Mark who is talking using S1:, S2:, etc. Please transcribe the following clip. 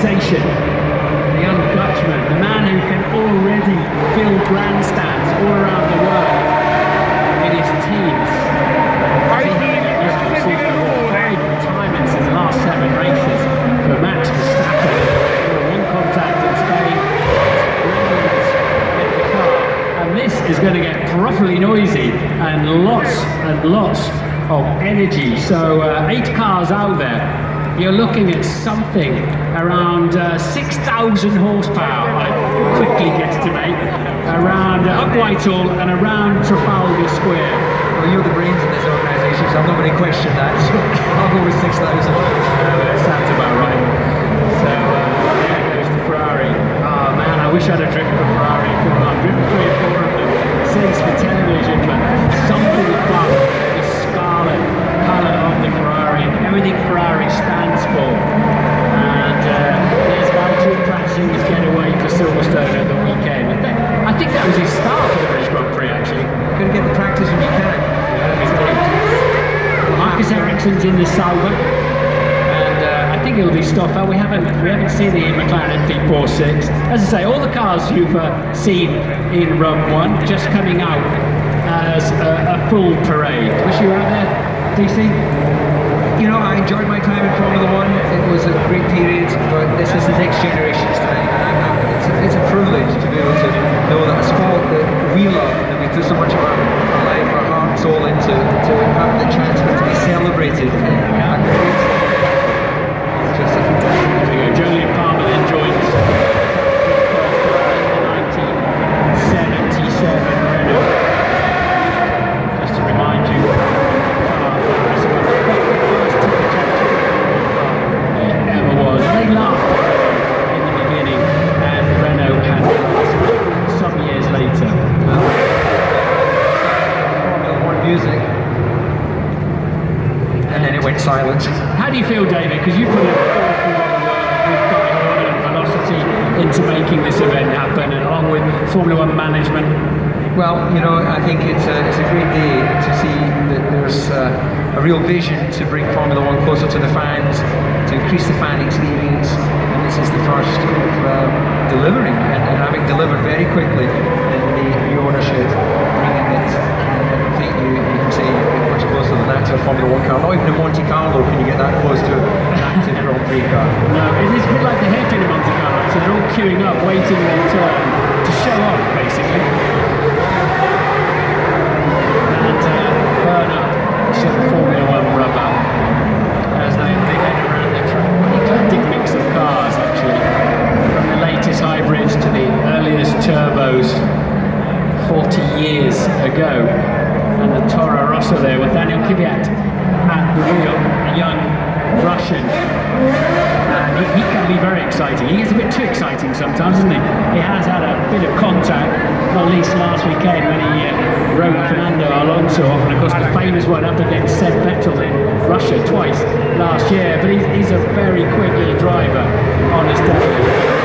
S1: sensation, the young Dutchman, the man who can already fill grandstands all around the world in his teams. Five retirements in the last 7 races for Max Verstappen. One contact in Spain. And this is going to get properly noisy and lots of energy. So 8 cars out there. You're looking at something around 6,000 horsepower, I quickly guesstimate, around up Whitehall and around Trafalgar Square.
S2: Well, you're the brains in this organisation, so I'm not going to question that. So I'll go with 6,000.
S1: That sounds about right. So there goes the Ferrari. Oh man, I wish I'd have driven a Ferrari. I've driven 3 or 4 of them since for television, but something about the scarlet colour of the Ferrari, everything Ferrari stands for. And there's Valtteri practicing his getaway for Silverstone at the weekend. I think that was his start for the British Grand Prix, actually.
S2: You've got to get the practice when you can.
S1: Marcus Ericsson's in the Sauber, and I think it'll be Stoffel. We haven't seen the McLaren MP46. As I say, all the cars you've seen in Run 1 just coming out as a full parade. Was you out there, DC?
S2: You know, I enjoyed my time in Formula 1. It was a great period, but this is the next generation's time. It's a privilege to be able to know that a sport that we love, that we put so much of our life, our heart and soul into, to have the chance for it to be celebrated. It's just a fantastic.
S1: Julian Palmer then joins the 1977 Renault. Just to remind you, ever was. They laughed in the beginning, and Renault had some years later.
S2: Formula 1 music, and then it went silent.
S1: How do you feel, David? Because you put an awful lot of work with Guy Horner and Velocity into making this event happen, and along with Formula 1 management.
S2: Well, you know, I think it's a great day to see that there's a real vision to bring Formula 1 closer to the fans, to increase the fan experience, and this is the first of delivering, and having delivered very quickly in the new ownership, bringing it, I think you can say much closer than that to a Formula 1 car. Not even in Monte Carlo can you get that close to an active Grand Prix car.
S1: No, it is a bit like the hairpin in Monte Carlo, so they're all queuing up, waiting their turn to show off, basically. Burn up some Formula 1 rubber as they head around the track. An eclectic mix of cars, actually, from the latest hybrids to the earliest turbos 40 years ago. And the Toro Rosso there with Daniel Kvyat at the wheel, a young Russian. He can be very exciting. He gets a bit too exciting sometimes, doesn't he? He has had a bit of contact, not least last weekend when he rode Fernando Alonso off, and of course the famous one up against Seb Vettel in Russia twice last year. But he's a very quick little driver on his day.